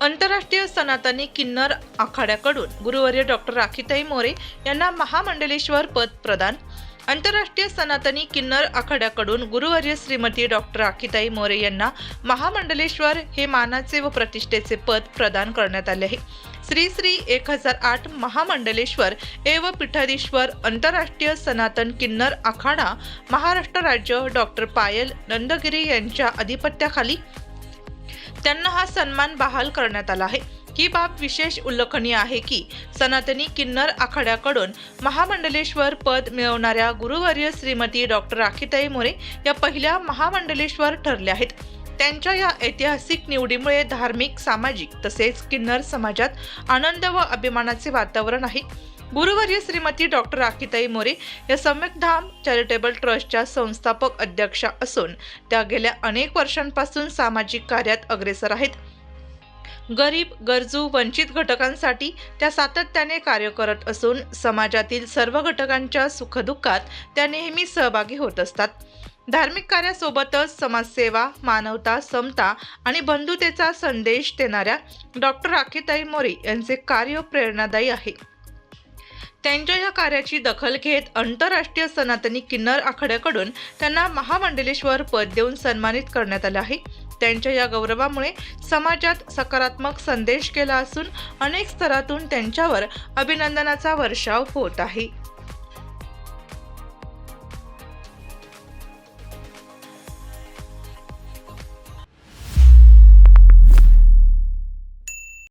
आंतरराष्ट्रीय सनातनी किन्नर आखाड्याकडून गुरुवर्य डॉक्टर राखीताई मोरे यांना महामंडलेश्वर पद प्रदान। आंतरराष्ट्रीय सनातनी किन्नर आखाड्याकडून गुरुवर्य श्रीमती डॉक्टर राखीताई मोरे यांना महामंडलेश्वर हे मानाचे व प्रतिष्ठेचे पद प्रदान करण्यात आले आहे। श्री श्री 1008 महामंडलेश्वर एव पीठाधीश्वर आंतरराष्ट्रीय सनातन किन्नर आखाडा महाराष्ट्र राज्य डॉक्टर पायल नंदगिरी यांच्या अधिपत्याखाली त्यांना हा सन्मान बहाल करण्यात आला आहे। ही बाब विशेष उल्लेखनीय आहे की सनातनी किन्नर आखाड्याकडून महामंडलेश्वर पद मिळवणाऱ्या गुरुवर्य श्रीमती डॉक्टर राखीताई मोरे या पहिल्या महामंडलेश्वर ठरल्या आहेत। त्यांच्या या ऐतिहासिक निवडीमुळे धार्मिक, सामाजिक तसेच किन्नर समाजात आनंद व अभिमानाचे वातावरण आहे। गुरुवर्य श्रीमती डॉक्टर राखीताई मोरे या सम्यकधाम चॅरिटेबल ट्रस्टच्या संस्थापक अध्यक्षा असून त्या गेल्या अनेक वर्षांपासून सामाजिक कार्यात अग्रेसर आहेत। गरीब, गरजू, वंचित घटकांसाठी त्या सातत्याने कार्य करत असून समाजातील सर्व घटकांच्या सुखदुःखात त्या नेहमी सहभागी होत असतात। धार्मिक कार्यासोबतच समाजसेवा, मानवता, समता आणि बंधुतेचा संदेश देणाऱ्या डॉक्टर राखीताई मोरे यांचे कार्य प्रेरणादायी आहे। त्यांच्या या कार्याची दखल घेत आंतरराष्ट्रीय सनातनी किन्नर आखाड्याकडून त्यांना महामंडलेश्वर पद देऊन सन्मानित करण्यात आले आहे। त्यांच्या या गौरवामुळे समाजात सकारात्मक संदेश केला असून अनेक स्तरातून त्यांच्यावर अभिनंदनाचा वर्षाव होत आहे।